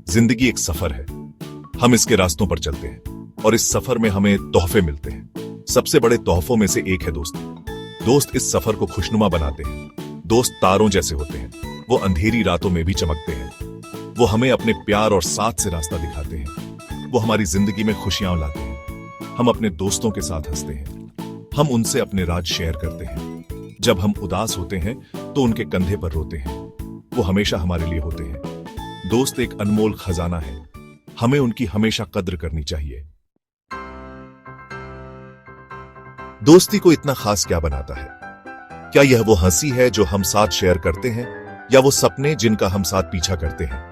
जिंदगी एक सफर है। हम इसके रास्तों पर चलते हैं और इस सफर में हमें तोहफे मिलते हैं। सबसे बड़े तोहफों में से एक है दोस्ती। दोस्त इस सफर को खुशनुमा बनाते हैं। दोस्त तारों जैसे होते हैं, वो अंधेरी रातों में भी चमकते हैं। वो हमें अपने प्यार और साथ से रास्ता दिखाते हैं। वो हमारी जिंदगी में खुशियां लाते हैं। हम अपने दोस्तों के साथ हंसते हैं। हम उनसे अपने राज शेयर करते हैं। जब हम उदास होते हैं तो उनके कंधे पर रोते हैं। वो हमेशा हमारे लिए होते हैं। दोस्त एक अनमोल खजाना है। हमें उनकी हमेशा कद्र करनी चाहिए। दोस्ती को इतना खास क्या बनाता है? क्या यह वो हंसी है जो हम साथ शेयर करते हैं, या वो सपने जिनका हम साथ पीछा करते हैं?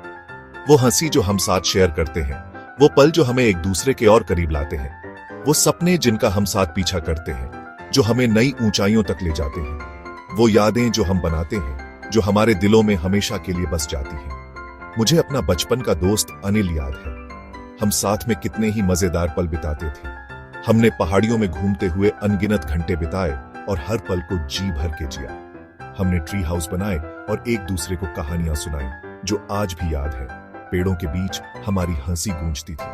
वो हंसी जो हम साथ शेयर करते हैं, वो पल जो हमें एक दूसरे के और करीब लाते हैं, वो सपने जिनका हम साथ पीछा करते हैं, जो हमें नई ऊंचाइयों तक ले जाते हैं, वो यादें जो हम बनाते हैं, जो हमारे दिलों में हमेशा के लिए बस जाती हैं। मुझे अपना बचपन का दोस्त अनिल याद है। हम साथ में कितने ही मजेदार पल बिताते थे। हमने पहाड़ियों में घूमते हुए अनगिनत घंटे बिताए और हर पल को जी भर के जिया। हमने ट्री हाउस बनाए और एक दूसरे को कहानियां सुनाई जो आज भी याद है। पेड़ों के बीच हमारी हंसी गूंजती थी।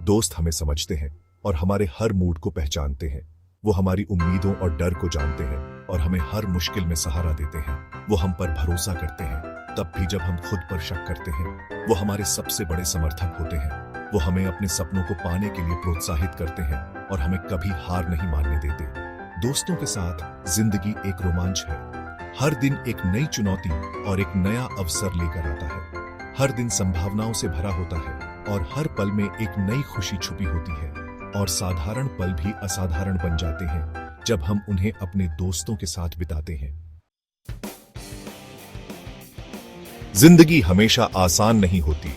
दोस्त हमें समझते हैं और हमारे हर मूड को पहचानते हैं। वो हमारी उम्मीदों और डर को जानते हैं और हमें हर मुश्किल में सहारा देते हैं। वो हम पर भरोसा करते हैं तब भी जब हम खुद पर शक करते हैं। वो हमारे सबसे बड़े समर्थक होते हैं। वो हमें अपने सपनों को पाने के लिए प्रोत्साहित करते हैं और हमें कभी हार नहीं मानने देते। दोस्तों के साथ जिंदगी एक रोमांच है। हर दिन एक नई चुनौती और एक नया अवसर लेकर आता है। हर दिन संभावनाओं से भरा होता है और हर पल में एक नई खुशी छुपी होती है। और साधारण पल भी असाधारण बन जाते हैं जब हम उन्हें अपने दोस्तों के साथ बिताते हैं। जिंदगी हमेशा आसान नहीं होती।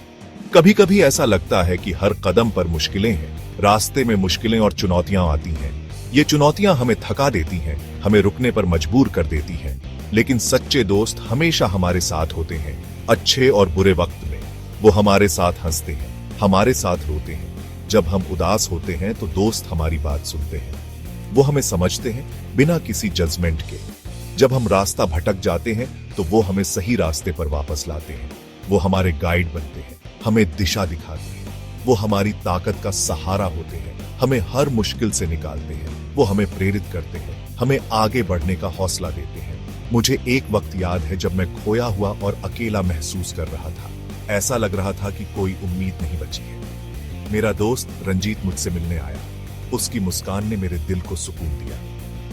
कभी कभी ऐसा लगता है कि हर कदम पर मुश्किलें हैं। रास्ते में मुश्किलें और चुनौतियां आती हैं। ये चुनौतियां हमें थका देती हैं, हमें रुकने पर मजबूर कर देती हैं। लेकिन सच्चे दोस्त हमेशा हमारे साथ होते हैं। अच्छे और बुरे वक्त में वो हमारे साथ हंसते हैं, हमारे साथ रोते हैं। जब हम उदास होते हैं तो दोस्त हमारी बात सुनते हैं। वो हमें समझते हैं बिना किसी जजमेंट के। जब हम रास्ता भटक जाते हैं तो वो हमें सही रास्ते पर वापस लाते हैं। वो हमारे गाइड बनते हैं, हमें दिशा दिखाते हैं। वो हमारी ताकत का सहारा होते हैं, हमें हर मुश्किल से निकालते हैं। वो हमें प्रेरित करते हैं, हमें आगे बढ़ने का हौसला देते हैं। मुझे एक वक्त याद है जब मैं खोया हुआ और अकेला महसूस कर रहा था। ऐसा लग रहा था कि कोई उम्मीद नहीं बची है। मेरा दोस्त रंजीत मुझसे मिलने आया। उसकी मुस्कान ने मेरे दिल को सुकून दिया।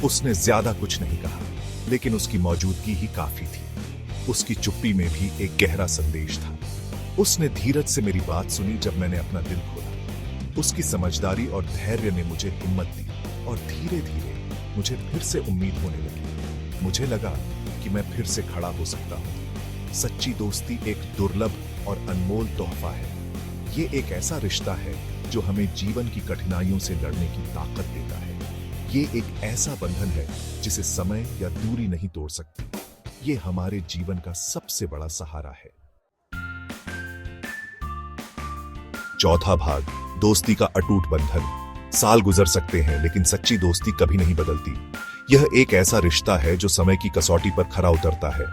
उसने ज्यादा कुछ नहीं कहा, लेकिन उसकी मौजूदगी ही काफी थी। उसकी चुप्पी में भी एक गहरा संदेश था। उसने धीरज से मेरी बात सुनी जब मैंने अपना दिल खोला। उसकी समझदारी और धैर्य ने मुझे हिम्मत दी और धीरे धीरे मुझे फिर से उम्मीद होने लगी। मुझे लगा कि मैं फिर से खड़ा हो सकता हूँ। सच्ची दोस्ती एक दुर्लभ और अनमोल तोहफा है। ये एक ऐसा रिश्ता है जो हमें जीवन की कठिनाइयों से लड़ने की ताकत देता है। ये एक ऐसा बंधन है जिसे समय या दूरी नहीं तोड़ सकती। ये हमारे जीवन का सबसे बड़ा सहारा है। चौथा भाग, दोस्ती का अटूट बंधन। साल गुजर सकते हैं लेकिन सच्ची दोस्ती कभी नहीं बदलती। यह एक ऐसा रिश्ता है जो समय की कसौटी पर खरा उतरता है।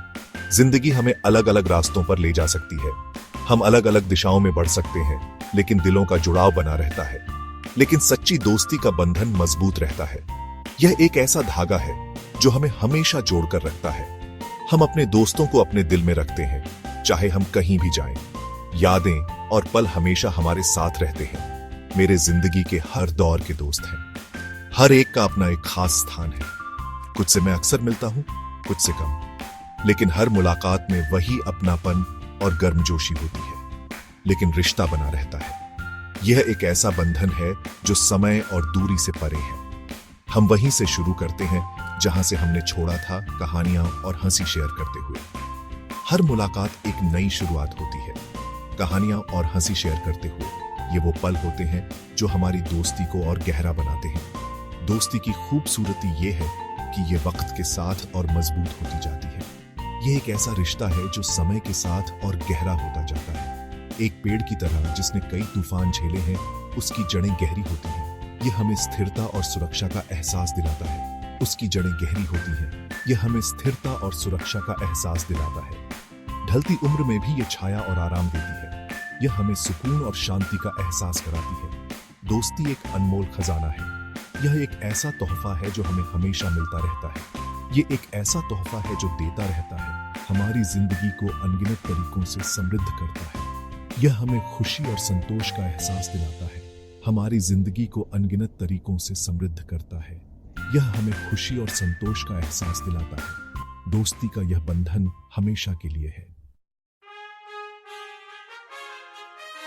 जिंदगी हमें अलग अलग रास्तों पर ले जा सकती है। हम अलग अलग दिशाओं में बढ़ सकते हैं, लेकिन दिलों का जुड़ाव बना रहता है। लेकिन सच्ची दोस्ती का बंधन मजबूत रहता है। यह एक ऐसा धागा है जो हमें हमेशा जोड़कर रखता है। हम अपने दोस्तों को अपने दिल में रखते हैं, चाहे हम कहीं भी जाएं। यादें और पल हमेशा हमारे साथ रहते हैं। मेरे जिंदगी के हर दौर के दोस्त हैं। हर एक का अपना एक खास स्थान है। कुछ से मैं अक्सर मिलता हूं, कुछ से कम, लेकिन हर मुलाकात में वही अपनापन और गर्मजोशी होती है। लेकिन रिश्ता बना रहता है। यह एक ऐसा बंधन है जो समय और दूरी से परे है। हम वहीं से शुरू करते हैं जहां से हमने छोड़ा था, कहानियां और हंसी शेयर करते हुए। हर मुलाकात एक नई शुरुआत होती है। कहानियां और हंसी शेयर करते हुए ये वो पल होते हैं जो हमारी दोस्ती को और गहरा बनाते हैं। दोस्ती की खूबसूरती ये है कि ये वक्त के साथ और मजबूत होती जाती है। यह एक ऐसा रिश्ता है जो समय के साथ और गहरा होता जाता है। एक पेड़ की तरह जिसने कई तूफान झेले हैं, उसकी जड़ें गहरी होती हैं। यह हमें स्थिरता और सुरक्षा का एहसास दिलाता है। उसकी जड़ें गहरी होती हैं। यह हमें स्थिरता और सुरक्षा का एहसास दिलाता है। ढलती उम्र में भी ये छाया और आराम देती है। यह हमें सुकून और शांति का एहसास कराती है। दोस्ती एक अनमोल खजाना है। यह एक ऐसा तोहफा है जो हमें हमेशा मिलता रहता है। ये एक ऐसा तोहफा है जो देता रहता है, हमारी जिंदगी को अनगिनत तरीकों से समृद्ध करता है। यह हमें खुशी और संतोष का एहसास दिलाता है, हमारी जिंदगी को अनगिनत तरीकों से समृद्ध करता है। यह हमें खुशी और संतोष का एहसास दिलाता है। दोस्ती का यह बंधन हमेशा के लिए है।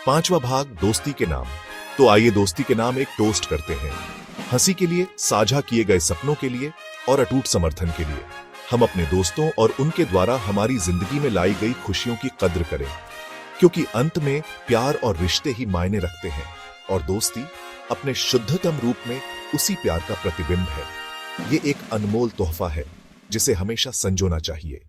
पांचवा भाग, दोस्ती के नाम। तो आइए दोस्ती के नाम एक टोस्ट करते हैं। हंसी के लिए, साझा किए गए सपनों के लिए और अटूट समर्थन के लिए। हम अपने दोस्तों और उनके द्वारा हमारी जिंदगी में लाई गई खुशियों की कद्र करें, क्योंकि अंत में प्यार और रिश्ते ही मायने रखते हैं और दोस्ती अपने शुद्धतम रूप में उसी प्यार का प्रतिबिंब है। ये एक अनमोल तोहफा है जिसे हमेशा संजोना चाहिए।